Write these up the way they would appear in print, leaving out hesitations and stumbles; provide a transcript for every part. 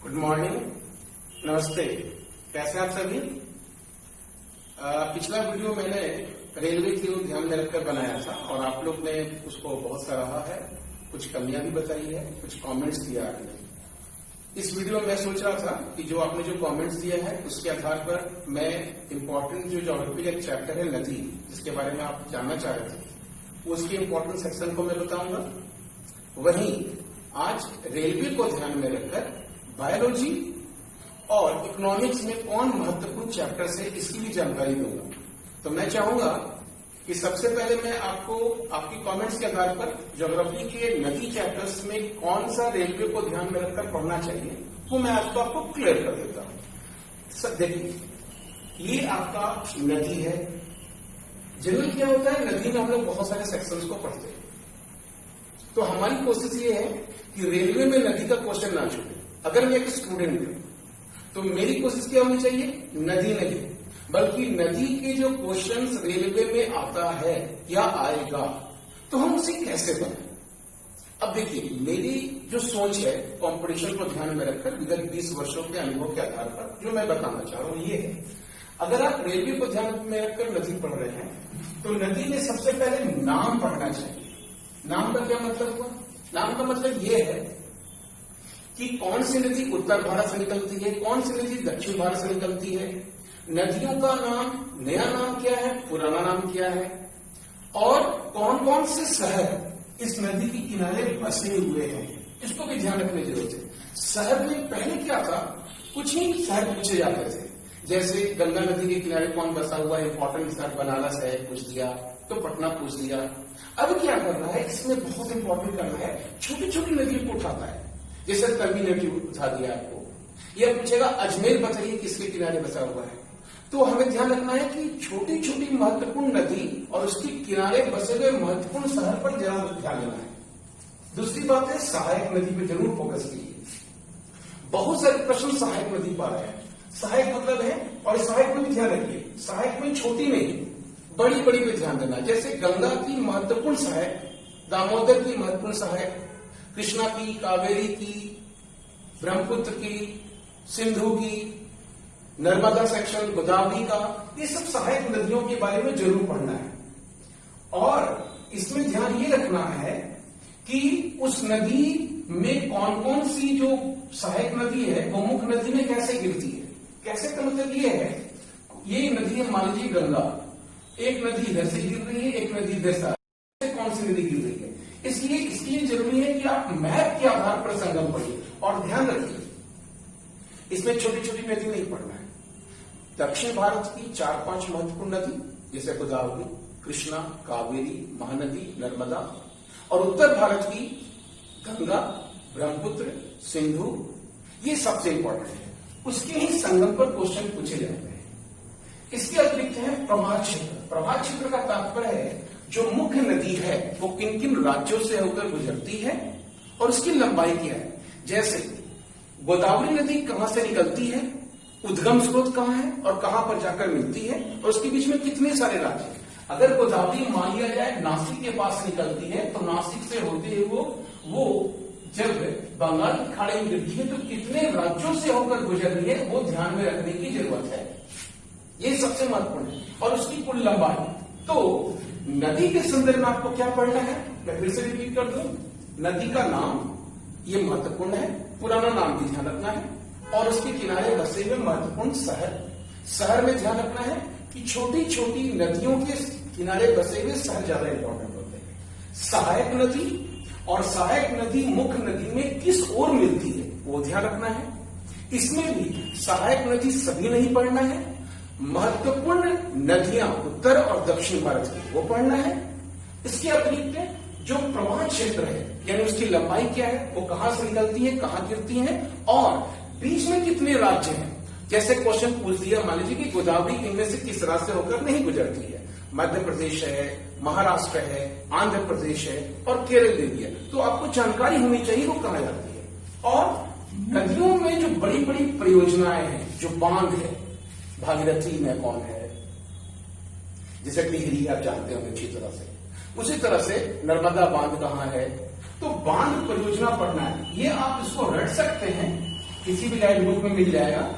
Good morning, नमस्ते। कैसे हैं आप सभी? पिछला वीडियो मैंने रेलवे की ओर ध्यान में रखकर बनाया था और आप लोग ने उसको बहुत सराहा है, कुछ कमियां भी बताई है, कुछ कमेंट्स दिया आपने। इस वीडियो में मैं सोच रहा था कि जो आपने जो कमेंट्स दिए हैं उसके आधार पर मैं इम्पोर्टेंट जो ज्योग्राफी का एक चैप्टर है नदी, जिसके बारे में आप जानना चाह रहे थे, उसके इम्पोर्टेंट सेक्शन को मैं बताऊंगा। वहीं आज रेलवे को ध्यान में रखकर बायोलॉजी और इकोनॉमिक्स में कौन महत्वपूर्ण चैप्टर्स है इसकी भी जानकारी दूंगा। तो मैं चाहूंगा कि सबसे पहले मैं आपको आपकी कमेंट्स के आधार पर ज्योग्राफी के नदी चैप्टर्स में कौन सा रेलवे को ध्यान में रखकर पढ़ना चाहिए वो मैं आज तो आपको क्लियर कर देता हूं। देखिए, ये आपका नदी है। जनरल क्या होता है, नदी में हम लोग बहुत सारे सेक्शंस को पढ़ते हैं, तो हमारी कोशिश ये है कि रेलवे में नदी का क्वेश्चन ना छूटे। अगर मैं एक स्टूडेंट हूं तो मेरी कोशिश क्या होनी चाहिए, नदी नहीं बल्कि नदी के जो क्वेश्चंस रेलवे में आता है या आएगा तो हम उसे कैसे बनाएं। अब देखिए, मेरी जो सोच है कंपटीशन को ध्यान में रखकर विगत 20 वर्षों के अनुभव के आधार पर जो मैं बताना चाह रहा हूं ये है, अगर आप रेलवे को ध्यान में रखकर नदी पढ़ रहे हैं तो नदी में सबसे पहले नाम पढ़ना चाहिए। नाम का क्या मतलब हुआ? नाम का मतलब ये है कि कौन सी नदी उत्तर भारत से निकलती है, कौन सी नदी दक्षिण भारत से निकलती है, नदियों का नाम, नया नाम क्या है, पुराना नाम क्या है, और कौन कौन से शहर इस नदी के किनारे बसे हुए हैं, इसको भी ध्यान रखने की जरूरत है। शहर में पहले क्या था, कुछ ही शहर पूछे जाते थे, जैसे गंगा नदी के किनारे कौन बसा हुआ है, इंपॉर्टेंट शहर बनारस है, पूछ दिया, तो पटना पूछ दिया। अब क्या करना है, इसमें बहुत इंपॉर्टेंट करना है, छोटी छोटी नदियों को उठाता है, जैसे तवी नदी उठा दिया आपको, यह पूछेगा अजमेर बताइए किसके किनारे बसा हुआ है। तो हमें ध्यान रखना है कि छोटी छोटी महत्वपूर्ण नदी और उसके किनारे बसे हुए महत्वपूर्ण शहर पर जरूर ध्यान देना है। दूसरी बात है, सहायक नदी पे जरूर फोकस कीजिए। बहुत सारे प्रश्न सहायक नदी पर आए हैं। सहायक मतलब है, और सहायक में भी ध्यान रखिए, सहायक में छोटी नहीं बड़ी बड़ी पे ध्यान देना। जैसे गंगा की महत्वपूर्ण सहायक, दामोदर की महत्वपूर्ण सहायक, कृष्णा की, कावेरी की, ब्रह्मपुत्र की, सिंधु की, नर्मदा सेक्शन, गोदावरी का, ये सब सहायक नदियों के बारे में जरूर पढ़ना है। और इसमें ध्यान ये रखना है कि उस नदी में कौन कौन सी जो सहायक नदी है वो मुख्य नदी में कैसे गिरती है। कैसे का मतलब ये है, ये नदी है, मान लीजिए गंगा, एक नदी इधर से गिर रही है, एक नदी इधर से, कौन सी नदी गिर रही है। इसलिए इसके लिए जरूरी है कि आप मैप के आधार पर संगम पढ़िए। और ध्यान रखिए, इसमें छोटी छोटी नदी नहीं पढ़ना है। दक्षिण भारत की 4-5 महत्वपूर्ण नदी जैसे गोदावरी, कृष्णा, कावेरी, महानदी, नर्मदा, और उत्तर भारत की गंगा, ब्रह्मपुत्र, सिंधु, ये सबसे इंपॉर्टेंट है। उसके ही संगम पर क्वेश्चन पूछे जाते हैं। इसके अतिरिक्त है प्रवाह क्षेत्र। प्रवाह क्षेत्र का तात्पर्य है जो मुख्य नदी है वो किन किन राज्यों से होकर गुजरती है और उसकी लंबाई क्या है। जैसे गोदावरी नदी कहां से निकलती है, उद्गम स्रोत कहां है और कहां पर जाकर मिलती है, और उसके बीच में कितने सारे राज्य हैं। अगर गोदावरी मान लिया जाए नासिक के पास निकलती है तो नासिक से होते हुए वो जब बंगाल की खाड़ी में गिरती है तो कितने राज्यों से होकर गुजर रही है वो ध्यान में रखने की जरूरत है। ये सबसे महत्वपूर्ण है। और उसकी कुल लंबाई। तो नदी के संदर्भ में आपको क्या पढ़ना है, मैं फिर से रिपीट कर दूं, नदी का नाम ये महत्वपूर्ण है, पुराना नाम भी ध्यान रखना है, और उसके किनारे बसे हुए महत्वपूर्ण शहर। शहर में ध्यान रखना है कि छोटी छोटी नदियों के किनारे बसे हुए शहर ज्यादा इंपॉर्टेंट होते हैं। सहायक नदी और सहायक नदी मुख्य नदी में किस ओर मिलती है वो ध्यान रखना है। इसमें भी सहायक नदी सभी नहीं पढ़ना है, महत्वपूर्ण नदियां उत्तर और दक्षिण भारत की वो पढ़ना है। इसके अतिरिक्त जो प्रवाह क्षेत्र है यानी उसकी लंबाई क्या है, वो कहां से निकलती है, कहां गिरती है, और बीच में कितने राज्य हैं। जैसे क्वेश्चन पूछ दिया, मान लीजिए कि गोदावरी इनमें से किस राज्य से होकर नहीं गुजरती है, मध्य प्रदेश है, महाराष्ट्र है, आंध्र प्रदेश है और केरल दे दिया, तो आपको जानकारी होनी चाहिए वो कहां जाती है। और नदियों में जो बड़ी बड़ी परियोजनाएं हैं, जो बांध है, भागीरथी में कौन है, जैसे टिहरी आप जानते होंगे अच्छी तरह से, उसी तरह से नर्मदा बांध कहां है। तो बांध परियोजना पढ़ना है, ये आप इसको रट सकते हैं किसी भी गाइड बुक में मिल जाएगा,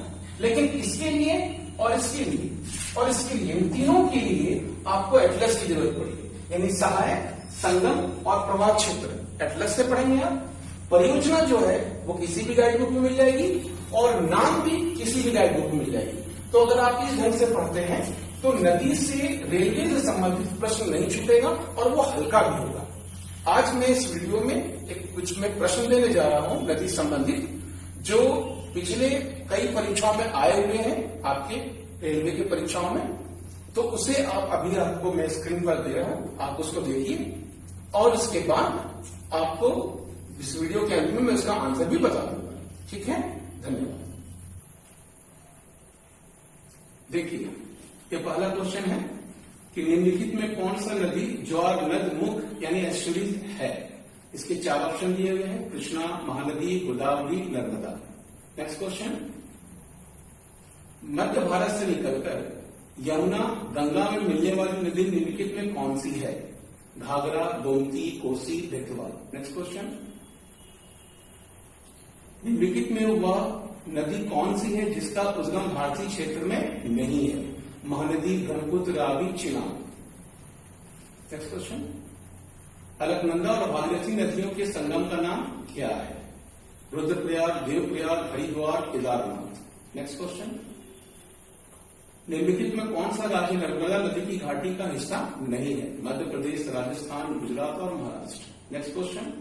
लेकिन इसके लिए और इसके लिए और इसके लिए, इन तीनों के लिए आपको एटलस की जरूरत पड़ेगी। यानी सहायक, संगम और प्रवाह क्षेत्र एटलस से पढ़ेंगे आप। परियोजना जो है वो किसी भी गाइड बुक में मिल जाएगी और नाम भी किसी भी गाइड बुक में मिल जाएगी। तो अगर आप इस ढंग से पढ़ते हैं तो नदी से रेलवे से संबंधित प्रश्न नहीं छूटेगा और वो हल्का भी होगा। आज मैं इस वीडियो में कुछ मैं प्रश्न लेने जा रहा हूं नदी संबंधित, जो पिछले कई परीक्षाओं में आए हुए हैं, आपके रेलवे की परीक्षाओं में। तो उसे अभी आपको मैं स्क्रीन पर दे रहा हूं, आप उसको देखिए और उसके बाद आपको इस वीडियो के अंत में मैं उसका आंसर भी बता दूंगा। ठीक है, धन्यवाद। देखिए, ये पहला क्वेश्चन है कि निम्नलिखित में कौन सा नदी ज्वार नद मुख यानी एस्चुरीज है। इसके 4 ऑप्शन दिए हुए हैं, कृष्णा, महानदी, गोदावरी, नर्मदा। नेक्स्ट क्वेश्चन, मध्य भारत से निकलकर यमुना, गंगा में मिलने वाली नदी निम्नलिखित में कौन सी है। घाघरा, गोमती, कोसी, बेतवा। नेक्स्ट क्वेश्चन, निम्नलिखित में वह नदी कौन सी है जिसका उद्गम भारतीय क्षेत्र में नहीं है। महानदी, ब्रह्मपुत्र, रावी, चिनाब। नेक्स्ट क्वेश्चन, अलकनंदा और भागीरथी नदियों के संगम का नाम क्या है। रुद्रप्रयाग, देवप्रयाग, हरिद्वार, केदारनाथ। नेक्स्ट क्वेश्चन, निम्नलिखित में कौन सा राज्य नर्मदा नदी की घाटी का हिस्सा नहीं है। मध्य प्रदेश, राजस्थान, गुजरात और महाराष्ट्र। नेक्स्ट क्वेश्चन,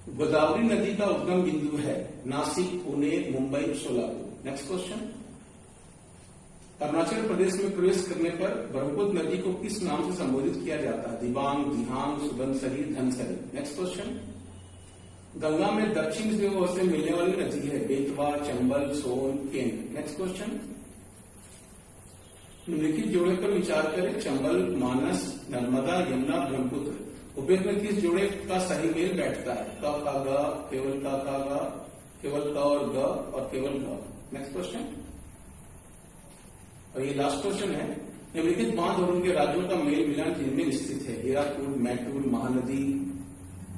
गोदावरी नदी का उद्गम बिंदु है नासिक, पुणे, मुंबई, सोलापुर। नेक्स्ट क्वेश्चन, अरुणाचल प्रदेश में प्रवेश करने पर ब्रह्मपुत्र नदी को किस नाम से संबोधित किया जाता है। दिबांग, दिहांग, सुबनसरी, धनसरी। नेक्स्ट क्वेश्चन, गंगा में दक्षिण की ओर से मिलने वाली नदी है बेतवा, चंबल, सोन, केन। नेक्स्ट क्वेश्चन, निम्नलिखित जोड़े पर विचार करें। चंबल, मानस, नर्मदा, यमुना, ब्रह्मपुत्र। उपयुक्त में किस जोड़े का सही मेल बैठता है। क का ग, केवल का ग, केवल क और ग और केवल ग। नेक्स्ट क्वेश्चन, और ये लास्ट क्वेश्चन है, निम्नलिखित बांध और उनके राज्यों का मेल मिलान जिनमें स्थित है। हीराकुड, मैटूर, महानदी,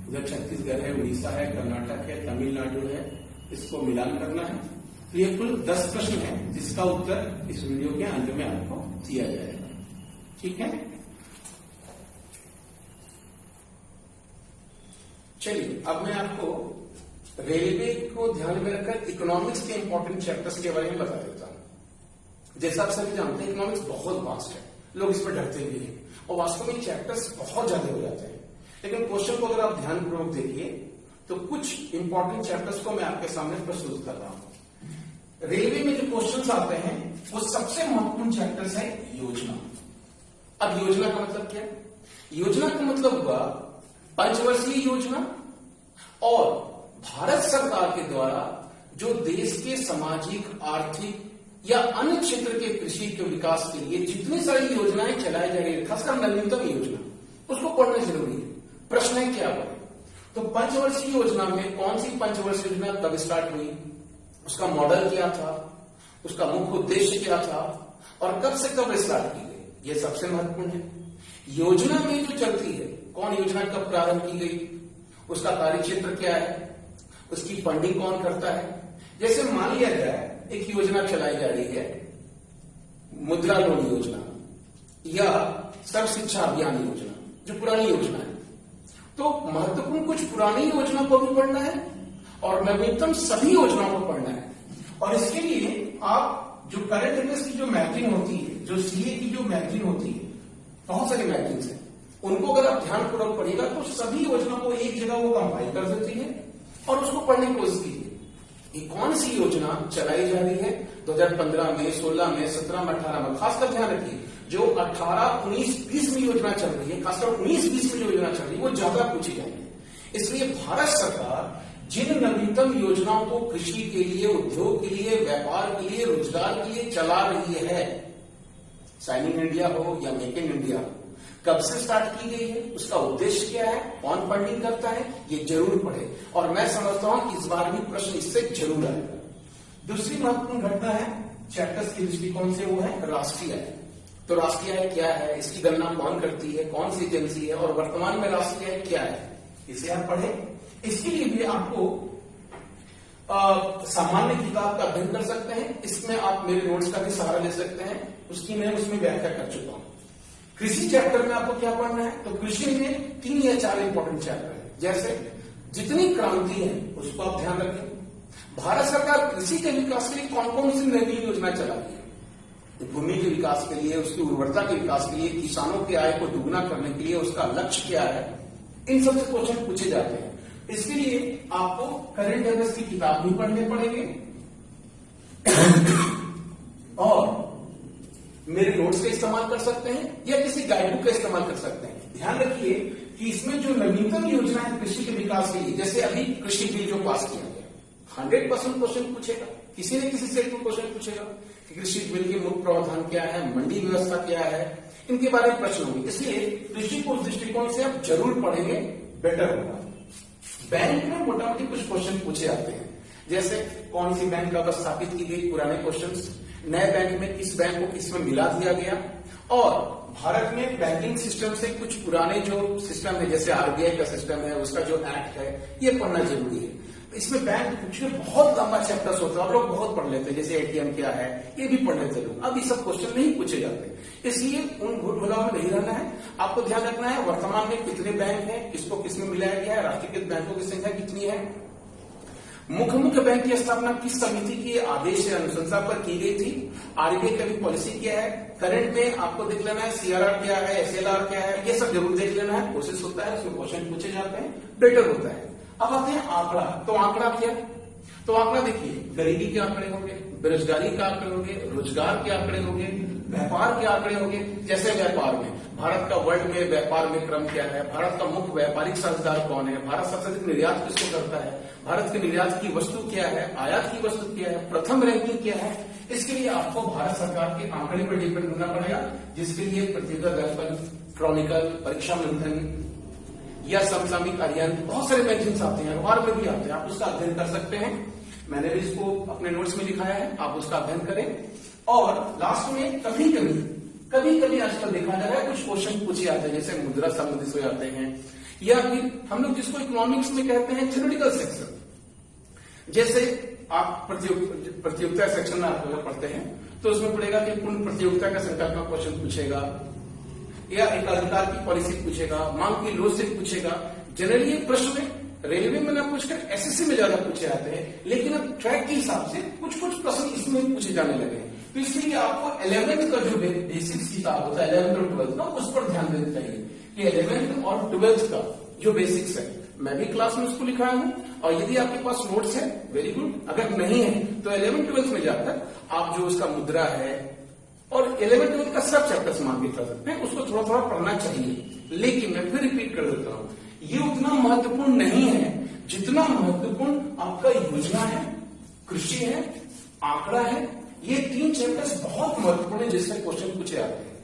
उधर छत्तीसगढ़ है, उड़ीसा है, कर्नाटक है, तमिलनाडु है। इसको मिलान करना है। तो ये कुल 10 प्रश्न है जिसका उत्तर इस वीडियो के अंत में आपको दिया जाएगा। ठीक है, चलिए अब मैं आपको रेलवे को ध्यान में रखकर इकोनॉमिक्स के इंपॉर्टेंट चैप्टर्स के बारे में बता देता हूं। जैसा आप सभी जानते हैं, इकोनॉमिक्स बहुत वास्ट है, लोग इस पर डरते भी हैं और वास्तव में चैप्टर्स बहुत ज्यादा हो जाते हैं। लेकिन क्वेश्चन को अगर आप ध्यानपूर्वक देखिए तो कुछ इंपॉर्टेंट चैप्टर्स को मैं आपके सामने प्रस्तुत कर रहा हूं। रेलवे में जो क्वेश्चंस आते हैं वो सबसे महत्वपूर्ण चैप्टर्स है योजना। अब योजना का मतलब क्या है? योजना का मतलब हुआ पंचवर्षीय योजना और भारत सरकार के द्वारा जो देश के सामाजिक, आर्थिक या अन्य क्षेत्र के कृषि के विकास के लिए जितनी सारी योजनाएं चलाई जा रही है, खासकर नवीनतम योजना, उसको पढ़ना जरूरी है। प्रश्न है क्या पढ़े? तो पंचवर्षीय योजना में कौन सी पंचवर्षीय योजना कब स्टार्ट हुई, उसका मॉडल क्या था, उसका मुख्य उद्देश्य क्या था और कब से कब स्टार्ट की गई, ये सबसे महत्वपूर्ण है। योजना में जो चलती है, कौन योजना कब प्रारंभ की गई, उसका कार्य क्षेत्र क्या है, उसकी फंडिंग कौन करता है। जैसे मान लिया जाए एक योजना चलाई जा रही है, मुद्रा लोन योजना या सर्व शिक्षा अभियान योजना, जो पुरानी योजना है, तो महत्वपूर्ण कुछ पुरानी योजना को भी पढ़ना है और नवीनतम सभी योजनाओं को पढ़ना है। और इसके लिए आप जो करंट अफेयर्स की जो मैगजीन होती है, जो सीए की जो मैगजीन होती है, बहुत सारी मैगजीन्स हैं, उनको अगर आप ध्यानपूर्वक पढ़िएगा तो सभी योजनाओं को एक जगह वो कंपाइल कर देती है और उसको पढ़ने की कोशिश कीजिए। ये कौन सी योजना चलाई जा रही है 2015 में, 16 में, 17 में, 18 में। खासकर ध्यान रखिए जो 18, 19, 20 में योजना चल रही है, खासकर 19, 20 में जो योजना चल रही है वो ज्यादा पूछी जाएगी। इसलिए भारत सरकार जिन नवीनतम योजनाओं को कृषि के लिए, उद्योग के लिए, व्यापार के लिए, रोजगार के लिए चला रही है, साइन इन इंडिया हो या मेक इन इंडिया हो, कब से स्टार्ट की गई है, उसका उद्देश्य क्या है, कौन फंडिंग करता है, ये जरूर पढ़े। और मैं समझता हूं कि इस बार भी प्रश्न इससे जरूर आएगा। दूसरी महत्वपूर्ण घटना है चैप्टर्स के दृष्टिकोण से, वो है राष्ट्रीय आय। तो राष्ट्रीय आय क्या है, इसकी गणना कौन करती है, कौन सी एजेंसी है और वर्तमान में राष्ट्रीय आय क्या है, इसे आप पढ़े। इसके लिए भी आपको सामान्य किताब का अध्ययन कर सकते हैं। इसमें आप मेरे नोट्स का भी सहारा ले सकते हैं, उसकी मैं उसमें व्याख्या कर चुका हूं। कृषि चैप्टर में आपको क्या पढ़ना है, तो कृषि में 3 या 4 इंपॉर्टेंट चैप्टर है। जैसे जितनी क्रांति है उसको आप ध्यान रखें। भारत सरकार कृषि के विकास के लिए कौन कौन सी नई योजना चला रही है, भूमि के विकास के लिए, उसकी उर्वरता के विकास के लिए, किसानों की आय को दुगना करने के लिए उसका लक्ष्य क्या है, इन सबसे क्वेश्चन पूछे जाते हैं। इसके लिए आपको करंट अफेयर्स की किताब भी पढ़ने पड़ेंगे और मेरे नोट्स का इस्तेमाल कर सकते हैं या किसी गाइडबुक का इस्तेमाल कर सकते हैं। ध्यान रखिए कि इसमें जो नवीनतम योजना है कृषि के विकास के लिए, जैसे अभी कृषि बिल जो पास किया गया, 100% क्वेश्चन पूछेगा, किसी न किसी सेट में क्वेश्चन पूछेगा कि कृषि बिल के मुख्य प्रावधान क्या है, मंडी व्यवस्था क्या है, इनके बारे में प्रश्न होंगे। इसलिए कृषि को उस दृष्टिकोण से आप जरूर पढ़ेंगे, बेटर होगा। बैंक में मोटा मोटी कुछ क्वेश्चन पूछे जाते हैं, जैसे कौन सी बैंक कब स्थापित की गई, पुराने क्वेश्चंस, नए बैंक में किस बैंक को किस में मिला दिया गया, और भारत में बैंकिंग सिस्टम से कुछ पुराने जो सिस्टम है जैसे आरबीआई का सिस्टम है, उसका जो एक्ट है, ये पढ़ना जरूरी है। इसमें बैंक कुछ बहुत लंबा चैप्टर्स होता है, आप लोग बहुत पढ़ लेते हैं, जैसे एटीएम क्या है ये भी पढ़ लेते लोग। अब ये सब क्वेश्चन नहीं पूछे जाते, इसलिए उन भूलभुलाओं में नहीं रहना है। आपको ध्यान रखना है वर्तमान में कितने बैंक हैं, किसको किसमें मिलाया गया है, राष्ट्रीयकृत बैंकों की संख्या कितनी है, मुख्य बैंक की स्थापना किस समिति के आदेश या अनुशंसा पर की गई थी, आरबीआई का भी पॉलिसी क्या है, करंट में आपको देख लेना है सीआरआर क्या है, एसएलआर क्या है, ये सब जरूर देख लेना है। कोशिश होता है उसमें क्वेश्चन पूछे जाते हैं, बेटर होता है। अब आते हैं आंकड़ा। तो आंकड़ा क्या, तो आंकड़ा देखिए, गरीबी के आंकड़े होंगे, बेरोजगारी के आंकड़े होंगे, रोजगार के आंकड़े होंगे, व्यापार के आंकड़े होंगे। जैसे व्यापार में भारत का वर्ल्ड में व्यापार में क्रम क्या है, भारत का मुख्य व्यापारिक साझेदार कौन है, भारत सबसे अधिक निर्यात किसको करता है, भारत के निर्यात की वस्तु क्या है, आयात की वस्तु क्या है, प्रथम रैंकिंग क्या है। इसके लिए आपको भारत सरकार के आंकड़े पर डिपेंड होना पड़ेगा, जिसके लिए प्रतियोगिता दर्पण, क्रॉनिकल, परीक्षा मंथन या समसामयिक अध्ययन, बहुत सारे मैगजीन्स आते हैं, अखबार में भी आते हैं, आप उसका अध्ययन कर सकते हैं। मैंने भी इसको अपने नोट्स में लिखाया है, आप उसका अध्ययन करें। और लास्ट में कभी कभी आजकल देखा जा रहा है कुछ क्वेश्चन पूछे जाते हैं, जैसे मुद्रा संबंधित हो जाते हैं, या फिर हम लोग जिसको इकोनॉमिक्स में कहते हैं थ्योरेटिकल सेक्शन। जैसे आप प्रतियोगिता सेक्शन में आप अगर पढ़ते हैं तो उसमें पड़ेगा कि पूर्ण प्रतियोगिता का संकल्पना क्वेश्चन पूछेगा, या एक अधिकार की पॉलिसी पूछेगा, मांग की लोच से पूछेगा। जनरली ये प्रश्न रेलवे में ना पूछकर एसएससी में ज्यादा पूछे जाते हैं, लेकिन अब ट्रैक के हिसाब से कुछ प्रश्न इसमें पूछे जाने लगे हैं। तो इसलिए आपको 11th का जो बेसिक्स किताब होता है 11th और 12th का, उस पर ध्यान देना चाहिए कि 11th और 12th का जो बेसिक्स है, मैं भी क्लास में उसको लिखाया हूं। और यदि आपके पास नोट्स है वेरी गुड, अगर नहीं है तो 11th-12th में जाकर आप जो उसका मुद्रा है और 11th-12th का सब चैप्टर मान के चल सकते हैं, उसको थोड़ा थोड़ा पढ़ना चाहिए। लेकिन मैं फिर रिपीट कर देता हूं, ये उतना महत्वपूर्ण नहीं है जितना महत्वपूर्ण आपका योजना है, कृषि है, आंकड़ा है। ये 3 चैप्टर्स बहुत महत्वपूर्ण है जिससे क्वेश्चन पूछे जाते हैं।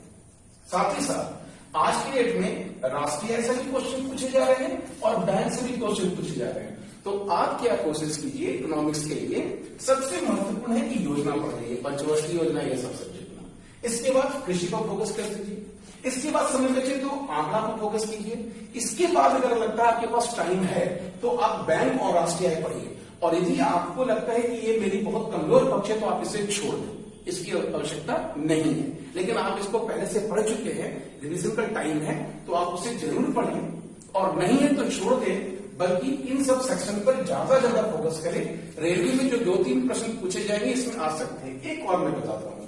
साथ ही साथ आज के डेट में राष्ट्रीय से भी क्वेश्चन पूछे जा रहे हैं और बैंक से भी क्वेश्चन पूछे जा रहे हैं। तो आप क्या कोशिश कीजिए इकोनॉमिक्स के लिए, सबसे महत्वपूर्ण है कि योजना पढ़ लीजिए, पंचवर्षीय योजना, ये सब सब्जेक्ट। इसके बाद कृषि पर फोकस कर दीजिए, इसके बाद समय बचे तो आंकड़ा पर फोकस कीजिए। इसके बाद अगर लगता है आपके पास टाइम है तो आप बैंक और राष्ट्रीय आय पढ़िए, और यदि आपको लगता है कि ये मेरी बहुत कमजोर पक्ष है तो आप इसे छोड़ दें, इसकी आवश्यकता नहीं है। लेकिन आप इसको पहले से पढ़ चुके हैं, रिवीजन का टाइम है तो आप उसे जरूर पढ़ें, और नहीं है तो छोड़ दें। बल्कि इन सब सेक्शन पर ज्यादा फोकस करें। रेलवे में जो 2-3 प्रश्न पूछे जाएंगे इसमें आ सकते हैं। एक और मैं बताता हूं,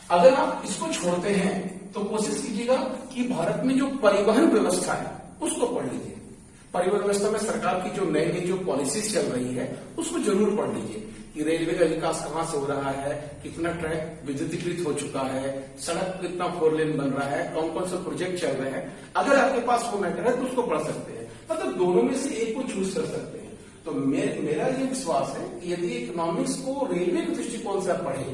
अगर आप इसको छोड़ते हैं तो कोशिश कीजिएगा कि भारत में जो परिवहन व्यवस्था है उसको पढ़ लीजिए। परिवहन व्यवस्था में सरकार की जो नई जो पॉलिसीज चल रही है उसको जरूर पढ़ लीजिए कि रेलवे का विकास कहां से हो रहा है, कितना ट्रैक विद्युतीकृत हो चुका है, सड़क कितना 4 लेन बन रहा है, कौन कौन से प्रोजेक्ट चल रहे हैं। अगर आपके पास वो मैटर है तो उसको पढ़ सकते हैं, मतलब दोनों में से एक को चूज कर सकते हैं। तो मेरा ये विश्वास है कि यदि इकोनॉमिक्स को रेलवे के दृष्टिकोण से आप पढ़ें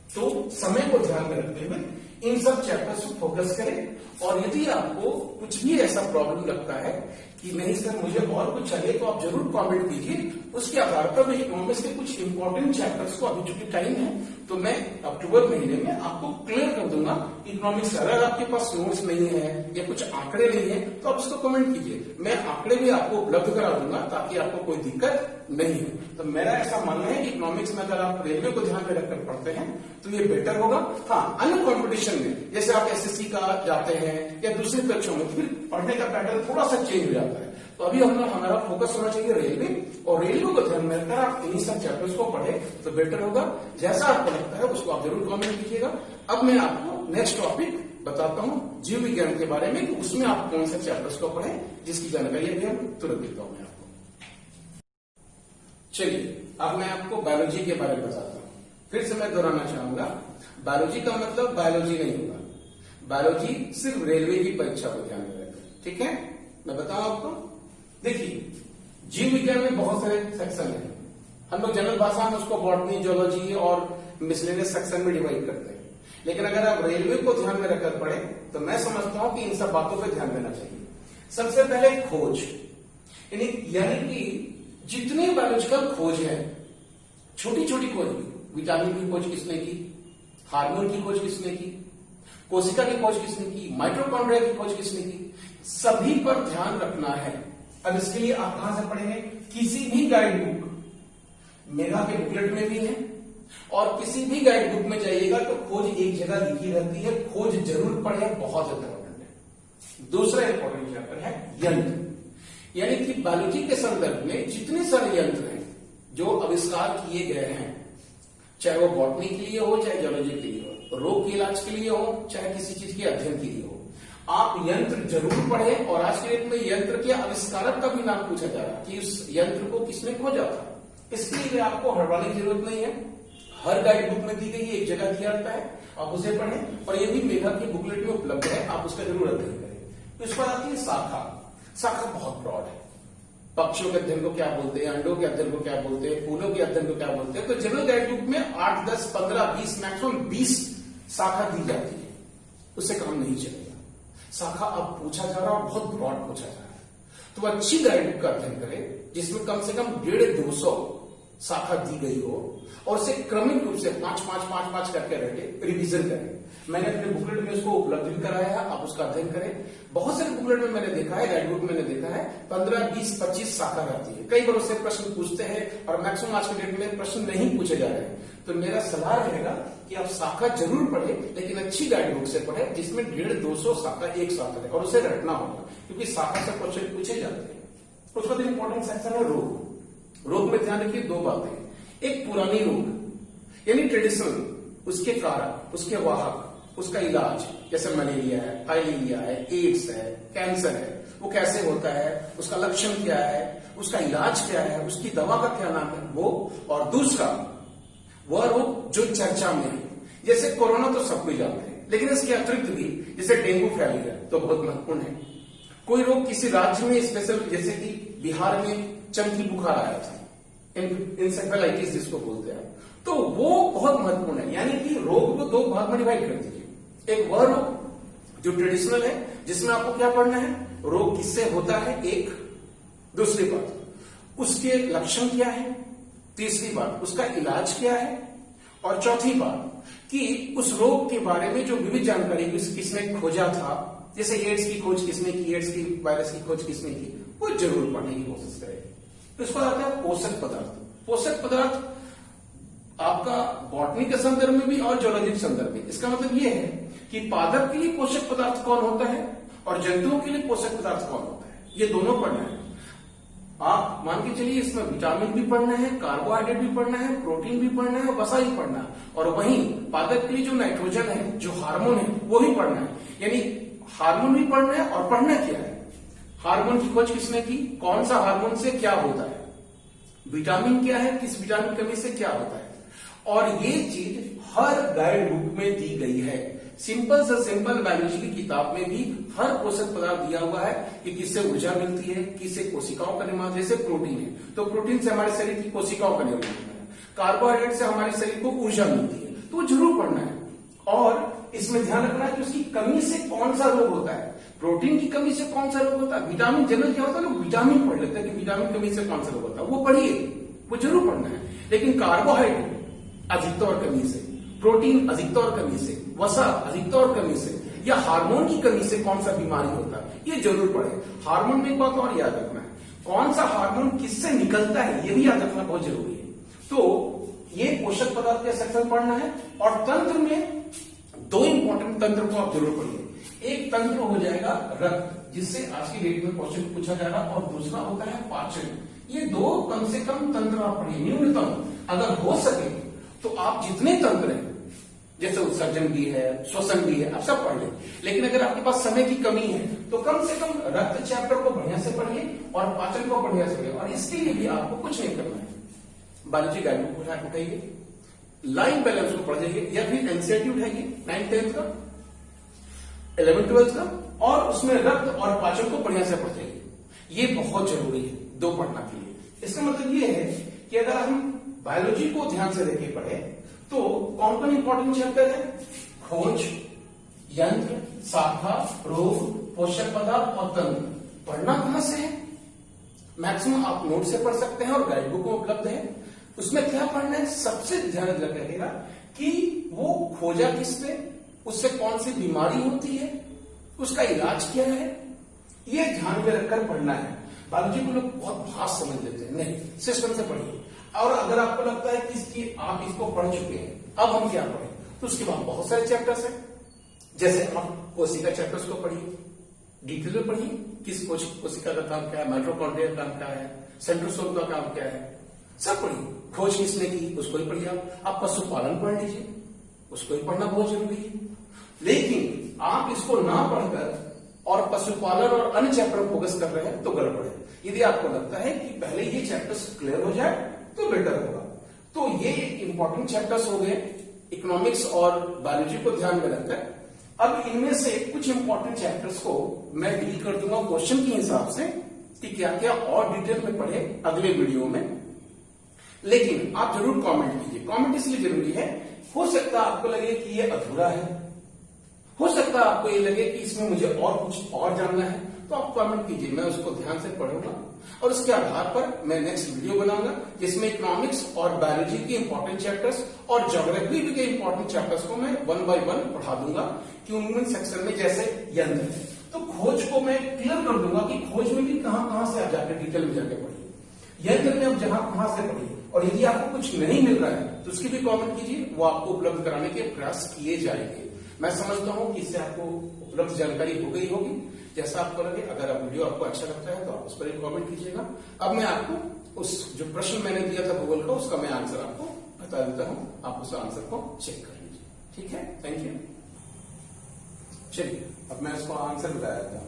तो समय को ध्यान में रखते हुए इन सब चैप्टर्स को फोकस करें। और यदि आपको कुछ भी ऐसा प्रॉब्लम लगता है कि नहीं सर मुझे और कुछ चाहिए, तो आप जरूर कमेंट कीजिए। उसके आधार पर मैं इकोनॉमिक्स के कुछ इंपॉर्टेंट चैप्टर्स को, अभी चूंकि टाइम है तो मैं अक्टूबर महीने में आपको क्लियर कर दूंगा इकोनॉमिक्स। अगर आपके पास नोट्स नहीं है या कुछ आंकड़े नहीं है तो आप उसको कमेंट कीजिए, मैं आंकड़े भी आपको उपलब्ध करा दूंगा ताकि आपको कोई दिक्कत नहीं हो। तो मेरा ऐसा मानना है कि इकोनॉमिक्स में अगर आप रेलवे को ध्यान में रखकर पढ़ते हैं तो ये बेटर होगा। हाँ, अन्य कॉम्पिटिशन में जैसे आप एसएससी का जाते हैं या दूसरी परीक्षाओं में, फिर पढ़ने का पैटर्न थोड़ा सा चेंज हो जाता है। तो अभी हमारा फोकस होना चाहिए रेलवे, और रेलवे को ध्यान में रखकर आप इन्हीं सब चैप्टर्स को पढ़े तो बेटर होगा। जैसा आपको लगता है उसको आप जरूर कमेंट कीजिएगा। अब मैं आपको नेक्स्ट टॉपिक बताता हूँ जीव विज्ञान के बारे में, उसमें आप कौन से चैप्टर्स को पढ़े जिसकी जानकारी अभी हम तुरंत देता हूँ मैं आपको। चलिए अब मैं आपको बायोलॉजी के बारे में बताता हूँ। फिर से मैं दोहराना चाहूंगा, बायोलॉजी का मतलब बायोलॉजी नहीं होगा, बायोलॉजी सिर्फ रेलवे की परीक्षा को ध्यान में रखें, ठीक है। मैं बताऊं आपको, देखिए जीव विज्ञान में बहुत सारे सेक्शन हैं। हम लोग जनरल भाषा में उसको बॉटनी, जूलॉजी और मिसलेनियस सेक्शन में डिवाइड करते हैं। लेकिन अगर आप रेलवे को ध्यान में रखकर पढ़े तो मैं समझता हूं कि इन सब बातों पर ध्यान देना चाहिए। सबसे पहले खोज, यानी कि जितनी बायोलॉजिकल खोज है, छोटी छोटी खोज, विटामिन की खोज किसने की, हार्मोन की खोज किसने की, कोशिका की खोज किसने की, माइटोकॉन्ड्रिया की खोज किसने की, सभी पर ध्यान रखना है। अब इसके लिए आप कहां से पढ़ेंगे, किसी भी गाइड बुक, मेगा के बुकलेट में भी है, और किसी भी गाइड बुक में जाइएगा तो खोज एक जगह लिखी रहती है, खोज जरूर पढ़े, बहुत इंपॉर्टेंट है। दूसरा इंपॉर्टेंट चैप्टर है यंत्र, यानी कि बायोलॉजी के संदर्भ में जितने सारे यंत्र हैं जो आविष्कार किए गए हैं, चाहे वो बॉटनी के लिए हो चाहे जूलॉजी के लिए हो, रोग के इलाज के लिए हो चाहे किसी चीज के अध्ययन के लिए हो, आप यंत्र जरूर पढ़ें। और आज के डेट में यंत्र के आविष्कारक का भी नाम पूछा जा रहा है कि उस यंत्र को किसने खोजा था। इसके लिए आपको हड़बड़ाने की जरूरत नहीं है, हर गाइड बुक में दी गई एक जगह दिया रहता है, आप उसे पढ़ें। और ये भी मेघा की बुकलेट में उपलब्ध है, आप उसका जरूर अध्ययन करें। इस पर आती है शाखा। शाखा बहुत ब्रॉड है, पक्षियों के अध्ययन को क्या बोलते हैं, अंडों के अध्ययन को क्या बोलते हैं, फूलों के अध्ययन को क्या बोलते हैं। तो जनरल गाइड बुक में 8, 10, 15, 20, मैक्सिमम 20 शाखा दी जाती है, उससे काम नहीं चलेगा। शाखा अब पूछा जा रहा है, बहुत ब्रॉड पूछा जा रहा है। तो अच्छी गाइड बुक का अध्ययन करें जिसमें कम से कम 150-200 शाखा दी गई हो, और उसे क्रमिक रूप से 5-5 करके रखे, रिवीजन करें। मैंने अपने बुकलेट में उसको उपलब्ध भी कराया है, आप उसका अध्ययन करें। बहुत सारे बुकलेट में मैंने देखा है, गाइड बुक में मैंने देखा है 15, 20, 25 शाखा रहती है। कई बार उससे प्रश्न पूछते हैं और मैक्सिमम आज के डेट में प्रश्न नहीं पूछे जा रहे हैं। तो मेरा सलाह रहेगा कि आप शाखा जरूर पढ़ें, लेकिन अच्छी गाइड बुक से पढ़ें जिसमें 150-200 शाखा एक साथ है, और उसे रटना होगा क्योंकि शाखा से क्वेश्चन पूछे जाते हैं। उसका बाद इंपॉर्टेंट सेक्शन है रोग। रोग में ध्यान रखिए दो बातें, एक पुरानी रोग यानी ट्रेडिशनल, उसके कारक, उसके वाहक, उसका इलाज, जैसे मलेरिया है, फाइलेरिया है, एड्स है, कैंसर है, वो कैसे होता है, उसका लक्षण क्या है, उसका इलाज क्या है, उसकी दवा का क्या नाम है, वो। और दूसरा वह रोग जो चर्चा में है, जैसे कोरोना तो सब कोई जानते हैं, लेकिन इसके अतिरिक्त भी जैसे डेंगू फैल गया तो बहुत महत्वपूर्ण है। कोई रोग किसी राज्य में स्पेशल, जैसे कि बिहार में चमकी बुखार आया था, इंसेफेलाइटिस जिसको बोलते हैं, तो वो बहुत महत्वपूर्ण है। यानी कि रोग को दो भाग में डिवाइड कर दीजिए। एक वह रोग जो ट्रेडिशनल है, जिसमें आपको क्या पढ़ना है, रोग किससे होता है, एक, दूसरी बात उसके लक्षण क्या है, तीसरी बात उसका इलाज क्या है, और चौथी बात कि उस रोग के बारे में जो विविध जानकारी किसने खोजा था, जैसे एड्स की खोज किसने की, एड्स की वायरस की खोज किसने की, वो जरूर पढ़ने की कोशिश करें। तो इसको आता है पोषक पदार्थ। पोषक पदार्थ आपका बॉटनी के संदर्भ में भी और जूलॉजी के संदर्भ में। इसका मतलब यह है कि पादप के लिए पोषक पदार्थ कौन होता है और जंतुओं के लिए पोषक पदार्थ कौन होता है, ये दोनों पढ़ना है। आप मान के चलिए इसमें विटामिन भी पढ़ना है, कार्बोहाइड्रेट भी पढ़ना है, प्रोटीन भी पढ़ना है, वसा भी पढ़ना है, और वहीं पादप के लिए जो नाइट्रोजन है, जो हार्मोन है, वो भी पढ़ना है। यानी हार्मोन भी पढ़ना है, और पढ़ना क्या है, हार्मोन की खोज किसने की, कौन सा हार्मोन से क्या होता है, विटामिन क्या है, किस विटामिन कमी से क्या होता है। और ये चीज हर गाइड बुक में दी गई है। सिंपल से सिंपल बायोलॉजी की किताब में भी हर पोषक पदार्थ दिया हुआ है कि किससे ऊर्जा मिलती है, किससे कोशिकाओं का निर्माण, जैसे प्रोटीन है तो प्रोटीन से हमारे शरीर की कोशिकाओं का निर्माण होता है, कार्बोहाइड्रेट से हमारे शरीर को ऊर्जा मिलती है, तो वो जरूर पढ़ना है। और इसमें ध्यान रखना है कि उसकी कमी से कौन सा रोग होता है। प्रोटीन की कमी से कौन सा रोग होता है, विटामिन जनरल क्या होता है, लोग विटामिन पढ़ लेते हैं कि विटामिन कमी से कौन सा रोग होता है, वो पढ़िए, वो जरूर पढ़ना है। लेकिन कार्बोहाइड्रेट अधिकता और कमी से, प्रोटीन अधिकता और कमी से, वसा अधिकता और कमी से, या हार्मोन की कमी से कौन सा बीमारी होता है, ये जरूर पढ़े। हार्मोन में एक बात और याद रखना है, कौन सा हार्मोन किससे निकलता है, ये भी याद रखना बहुत जरूरी है। तो ये पोषक पदार्थ का सेक्शन पढ़ना है। और तंत्र में दो इंपॉर्टेंट तंत्र को आप जरूर पढ़िए। एक तंत्र हो जाएगा रक्त, जिससे आज की डेट में क्वेश्चन पूछा जाएगा, और दूसरा होता है पाचन। ये दो कम से कम तंत्र आप पढ़िए, न्यूनतम। अगर हो सके तो आप जितने तंत्र हैं, जैसे उत्सर्जन भी है, श्वसन भी है, आप सब पढ़ लें। लेकिन अगर आपके पास समय की कमी है तो कम से कम रक्त चैप्टर को बढ़िया से पढ़िए और पाचन को बढ़िया से पढ़िए। और इसके लिए भी आपको कुछ नहीं करना है, बायोलॉजी गाइड बुक उठाइए, लाइन बैलेंस को पढ़ जाइए, या फिर एनसीईआरटी उठाइए 9th 10th का, 11th 12th का, और उसमें रक्त और पाचन को बढ़िया से पढ़ जाइए। ये बहुत जरूरी है दो पढ़ना के लिए। इसका मतलब ये है कि अगर हम बायोलॉजी को ध्यान से लेके पढ़े तो कौन कौन इंपॉर्टेंट चैप्टर है, खोज, यंत्र, शाखा, रोग, पोषक पदार्थ और तंत्र। पढ़ना कहां से है, मैक्सिमम आप नोट से पढ़ सकते हैं और गाइड बुक में उपलब्ध है। उसमें क्या पढ़ना है, सबसे ध्यान रखिएगा कि वो खोजा किसने, उससे कौन सी बीमारी होती है, उसका इलाज क्या है, ये ध्यान में रखकर पढ़ना है। बायोलॉजी को लोग बहुत भाष समझ लेते हैं, नहीं, सिस्टम से पढ़िए। और अगर आपको लगता है कि आप इसको पढ़ चुके हैं, अब हम क्या पढ़ें, तो उसके बाद बहुत सारे चैप्टर्स हैं। जैसे आप कोशिका चैप्टर्स को पढ़िए, डिटेल में पढ़िए, किस कोशिका का काम क्या है, माइटोकॉन्ड्रिया का काम क्या है, सेंट्रोसोम का काम क्या है, सब पढ़िए। खोज किसने की, उसको ही पढ़िए। आप पशुपालन पढ़ लीजिए, उसको ही पढ़ना बहुत जरूरी है। लेकिन आप इसको ना पढ़कर और पशुपालन और अन्य चैप्टर फोकस कर रहे हैं तो गड़बड़ है। यदि आपको लगता है कि पहले ये चैप्टर्स क्लियर हो जाए तो बेटर होगा। तो ये इंपॉर्टेंट चैप्टर्स हो गए इकोनॉमिक्स और बायोलॉजी को ध्यान में रखकर। अब इनमें से कुछ इंपॉर्टेंट चैप्टर्स को मैं डील कर दूंगा क्वेश्चन के हिसाब से कि क्या क्या और डिटेल में पढ़े अगले वीडियो में। लेकिन आप जरूर कमेंट कीजिए। कमेंट इसलिए जरूरी है, हो सकता है आपको लगे कि ये अधूरा है, हो सकता है आपको ये लगे कि इसमें मुझे और कुछ और जानना है, तो आप कमेंट कीजिए, मैं उसको ध्यान से पढ़ूंगा और उसके आधार पर मैं नेक्स्ट वीडियो बनाऊंगा जिसमें इकोनॉमिक्स और बायोलॉजी के इंपॉर्टेंट चैप्टर्स और ज्योग्राफी के इंपॉर्टेंट चैप्टर्स को मैं 1 by 1 पढ़ा दूंगा। ह्यूमन सेक्शन में जैसे यंत्र है तो खोज को मैं क्लियर कर दूंगा कि खोज में भी कहां से आप जाकर डिटेल में जाकर पढ़िए, यंत्र में आप जहां कहां से पढ़िए। और यदि आपको कुछ नहीं मिल रहा है तो उसकी भी कमेंट कीजिए, वो आपको उपलब्ध कराने के प्रयास किए जाएंगे। मैं समझता हूं कि इससे आपको उपलब्ध जानकारी हो गई होगी, जैसा आपको लगे। अगर आप वीडियो आपको अच्छा लगता है तो आप उस पर एक कमेंट कीजिएगा। अब मैं आपको उस जो प्रश्न मैंने दिया था गूगल का, उसका मैं आंसर आपको बता देता हूं, आप उस आंसर को चेक कर लीजिए। ठीक है, थैंक यू। चलिए अब मैं इसको आंसर बता देता हूं।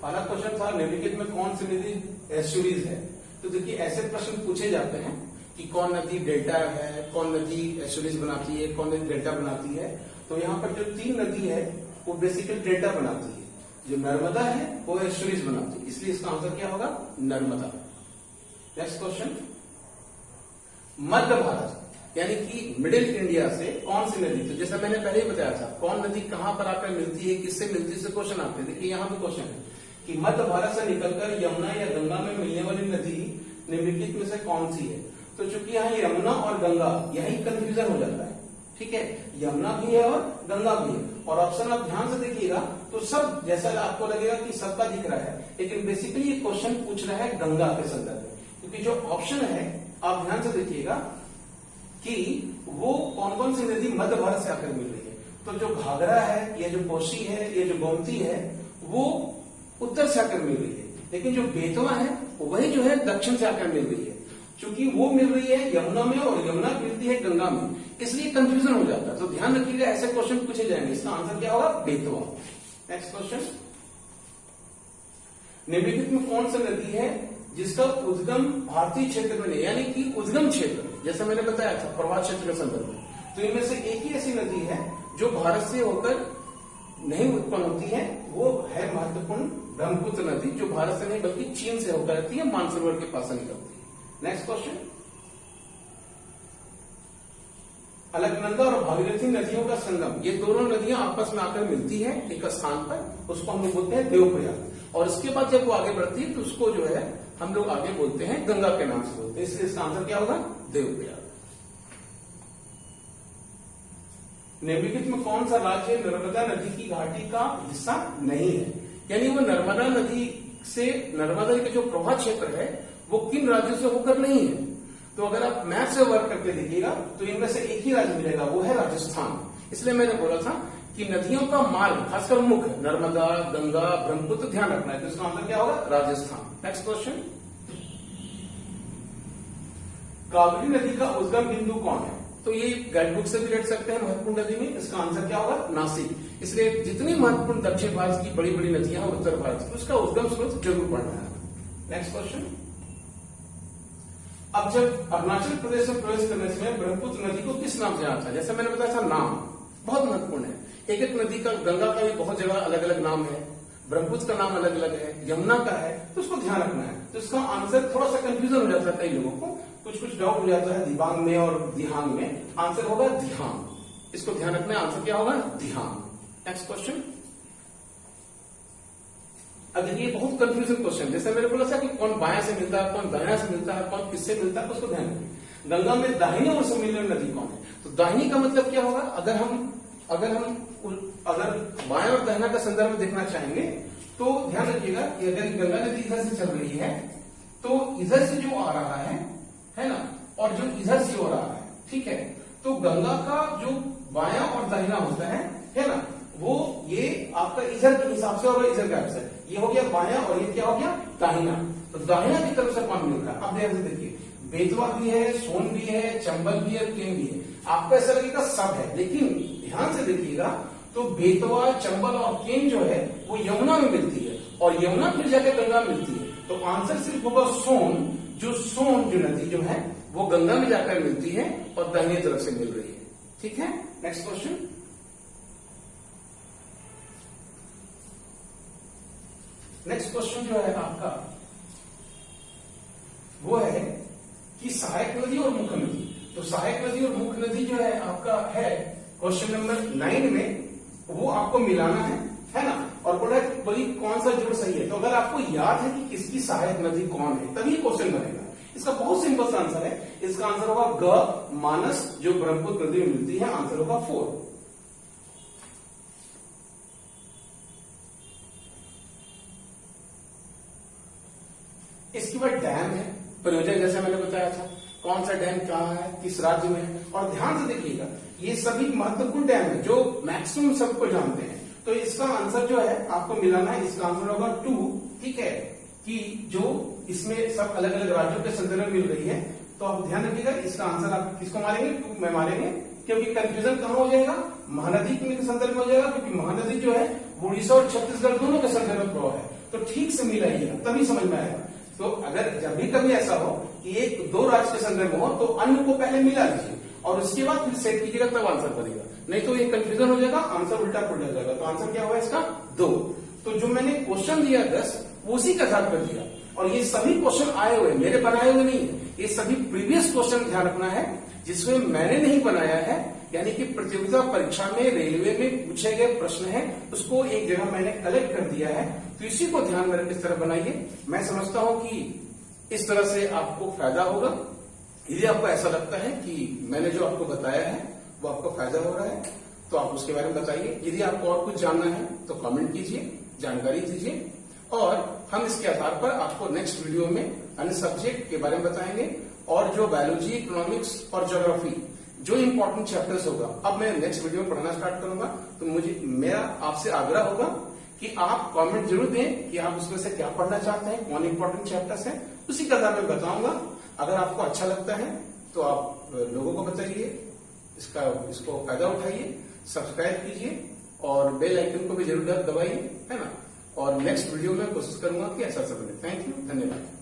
पहला क्वेश्चन था निम्नलिखित में कौन सी नदी एस्चुरीज है। तो देखिए ऐसे प्रश्न पूछे जाते हैं कि कौन नदी डेल्टा है, कौन नदी एस्चुरीज बनाती है, कौन नदी डेल्टा बनाती है। तो यहाँ पर जो 3 नदी है वो बेसिकली डेल्टा बनाती है, जो नर्मदा है वो एस्चुरीज बनाती है, इसलिए इसका आंसर क्या होगा, नर्मदा। नेक्स्ट क्वेश्चन, मध्य भारत यानी कि मिडिल इंडिया से कौन सी नदी, तो जैसा मैंने पहले ही बताया था कौन नदी कहां पर आकर मिलती है, किससे मिलती है, क्वेश्चन आते हैं। देखिए यहाँ भी क्वेश्चन है कि मध्य भारत से निकलकर यमुना या गंगा में मिलने वाली नदी निम्नलिखित में से कौन सी है। तो चूंकि यहाँ यमुना और गंगा यही कंफ्यूजन हो जाता है, ठीक है, यमुना भी है और गंगा भी है। और ऑप्शन आप ध्यान से देखिएगा तो सब जैसा आपको लगेगा कि सबका दिख रहा है, लेकिन बेसिकली ये क्वेश्चन पूछ रहा है गंगा के संदर्भ में, क्योंकि जो ऑप्शन है आप ध्यान से देखिएगा कि वो कौन कौन सी नदी मध्य भारत से आकर मिल रही है। तो जो घाघरा है, ये जो कोसी है, ये जो गोमती है, वो उत्तर से आकर मिल रही है, लेकिन जो बेतवा है वही जो है दक्षिण से आकर मिल रही है। क्योंकि वो मिल रही है यमुना में और यमुना मिलती है गंगा में, इसलिए कंफ्यूजन हो जाता है। तो ध्यान रखिएगा ऐसे क्वेश्चन पूछे जाएंगे, इसका आंसर क्या होगा, बेतवा। नेक्स्ट क्वेश्चन, निम्नलिखित में कौन सी नदी है जिसका उद्गम भारतीय क्षेत्र में नहीं, यानी कि उद्गम क्षेत्र, जैसा मैंने बताया था प्रवाह क्षेत्र के संदर्भ में। तो इनमें से एक ही ऐसी नदी है जो भारत से होकर नहीं उत्पन्न होती है, वो है महत्वपूर्ण ब्रह्मपुत्र नदी, जो भारत से नहीं बल्कि चीन से होकर आती है, मानसरोवर के पास से निकलती है। नेक्स्ट क्वेश्चन, अलकनंदा और भागीरथी नदियों का संगम, ये दोनों नदियां आपस में आकर मिलती है एक स्थान पर, उसको हम लोग बोलते हैं देवप्रयाग। और इसके बाद जब वो आगे बढ़ती है तो उसको जो है हम लोग आगे बोलते हैं गंगा के नाम से बोलते हैं, इसलिए इसका आंसर क्या होगा? देवप्रयाग। निम्नलिखित में कौन सा राज्य नर्मदा नदी की घाटी का हिस्सा नहीं है? यानी वो नर्मदा नदी से, नर्मदा के जो प्रवाह क्षेत्र है वो किन राज्यों से होकर नहीं है। तो अगर आप मैप से वर्क करके देखिएगा तो इनमें से एक ही राज्य मिलेगा, वो है राजस्थान। इसलिए मैंने बोला था कि नदियों का मार्ग, खासकर मुख्य नर्मदा, गंगा, ब्रह्मपुत्र, ध्यान रखना है। तो इसका आंसर क्या होगा? राजस्थान। नेक्स्ट क्वेश्चन, कावेरी नदी का उद्गम बिंदु कौन है? तो ये गाइड बुक से भी रट सकते हैं महत्वपूर्ण नदी में। इसका आंसर क्या होगा? नासिक। इसलिए जितनी महत्वपूर्ण दक्षिण भारत की बड़ी बड़ी नदियां हैं उत्तर भारत की, उसका उद्गम स्रोत जरूर पढ़ना है। नेक्स्ट क्वेश्चन, अब जब अरुणाचल प्रदेश में प्रवेश करने से ब्रह्मपुत्र नदी को किस नाम से जाना था? जैसे मैंने बताया था, नाम बहुत महत्वपूर्ण है। एक एक नदी का, गंगा का भी बहुत जगह अलग अलग नाम है, ब्रह्मपुत्र का नाम अलग अलग है, यमुना का है, तो उसको ध्यान रखना है। तो इसका आंसर थोड़ा सा कंफ्यूजन हो जाता है कई लोगों को, कुछ डाउट हो जाता है दिबांग में और दिहांग में। आंसर होगा दिहांग। इसको ध्यान रखना है, आंसर क्या होगा? दिहांग। नेक्स्ट क्वेश्चन, अब देखिए बहुत कंफ्यूजन क्वेश्चन, जैसे मैंने बोला था कि कौन बायां से मिलता है, कौन दायां से मिलता है, कौन किससे मिलता है, उसको ध्यान रखिए। गंगा में दाहिने ओर से मिलने वाली नदी कौन है? तो दाहिनी का मतलब क्या होगा? अगर बाएं और दाहिना का संदर्भ में देखना चाहेंगे तो ध्यान रखिएगा कि अगर गंगा नदी इधर से चल रही है तो इधर से जो आ रहा है ना, और जो इधर से हो रहा है, ठीक है, तो गंगा का जो बायां और दाहिना होता है ना, वो ये आपका इधर के हिसाब से और इधर के हिसाब से, ये हो गया बायां और ये क्या हो गया? दाहिना। तो दाहिना की तरफ से कौन मिल रहा है? अब ध्यान से देखिए, बेतवा भी है, सोन भी है, चंबल भी है, केन भी है। आपको ऐसा लगेगा सब है, लेकिन ध्यान से देखिएगा तो बेतवा, चंबल और केन जो है वो यमुना में मिलती है, और यमुना फिर जाकर गंगा मिलती है। तो आंसर सिर्फ होगा सोन। सोन जो नदी जो है वो गंगा में जाकर मिलती है और दाहिनी तरफ से मिल रही है। ठीक है, नेक्स्ट क्वेश्चन, नेक्स्ट क्वेश्चन जो है आपका वो है कि सहायक नदी और मुख्य नदी। तो सहायक नदी और मुख्य नदी जो है आपका है क्वेश्चन नंबर 9 में, वो आपको मिलाना है ना, और बोला है वही कौन सा जोड़ सही है। तो अगर आपको याद है कि किसकी सहायक नदी कौन है तभी क्वेश्चन बनेगा। इसका बहुत सिंपल सा आंसर है, इसका आंसर होगा ग मानस, जो ब्रह्मपुत्र नदी में मिलती है। आंसर होगा 4। इसके बाद डैम है, प्रयोजन जैसे मैंने बताया था, कौन सा डैम कहाँ है, किस राज्य में है। और ध्यान से देखिएगा ये सभी महत्वपूर्ण डैम है जो मैक्सिमम सबको जानते हैं। तो इसका आंसर जो है आपको मिलाना है, इसका आंसर होगा 2। ठीक है, कि जो इसमें सब अलग अलग राज्यों के संदर्भ में मिल रही है। तो आप ध्यान रखिएगा, इसका आंसर आप किसको मारेंगे? 2 में मारेंगे, क्योंकि कंफ्यूजन कहां हो जाएगा? महानदी के संदर्भ में हो जाएगा, क्योंकि महानदी जो है उड़ीसा और छत्तीसगढ़ दोनों के संदर्भ में प्रभाव है। तो ठीक से मिलाइएगा तभी समझ में आएगा। तो अगर जब भी कभी ऐसा हो कि 1-2 राज्य के संदर्भ में हो तो अन्य को पहले मिला लीजिए और उसके बाद फिर सेट कीजिएगा, तब आंसर बनेगा। नहीं तो ये कंफ्यूजन हो जाएगा, आंसर उल्टा पुल्टा हो जाएगा। तो आंसर क्या होगा इसका? 2। तो जो मैंने क्वेश्चन दिया 10 उसी का आधार पर दिया, और ये सभी क्वेश्चन आए हुए, मेरे बनाए हुए नहीं है, ये सभी प्रीवियस क्वेश्चन ध्यान रखना है जिसमें मैंने नहीं बनाया है। यानी कि प्रतियोगिता परीक्षा में रेलवे में पूछे गए प्रश्न है उसको एक जगह मैंने कलेक्ट कर दिया है। तो इसी को ध्यान में रख इस तरह बनाइए। मैं समझता हूं कि इस तरह से आपको फायदा होगा। यदि आपको ऐसा लगता है कि मैंने जो आपको बताया है वो आपको फायदा हो रहा है तो आप उसके बारे में बताइए। यदि आपको और कुछ जानना है तो कमेंट कीजिए, जानकारी दीजिए, और हम इसके आधार पर आपको नेक्स्ट वीडियो में अन्य सब्जेक्ट के बारे में बताएंगे। और जो बायोलॉजी, इकोनॉमिक्स और ज्योग्राफी जो इंपॉर्टेंट चैप्टर्स होगा, अब मैं नेक्स्ट वीडियो में पढ़ना स्टार्ट करूंगा। तो मेरा आपसे आग्रह होगा कि आप कमेंट जरूर दें कि आप उसमें से क्या पढ़ना चाहते हैं, कौन इंपॉर्टेंट चैप्टर्स हैं, उसी का आधार में बताऊंगा। अगर आपको अच्छा लगता है तो आप लोगों को बताइए, इसको फायदा उठाइए, सब्सक्राइब कीजिए और बेल आइकन को भी जरूर दबाइए, है ना। और नेक्स्ट वीडियो में कोशिश करूंगा कि ऐसा सब बने। थैंक यू, धन्यवाद।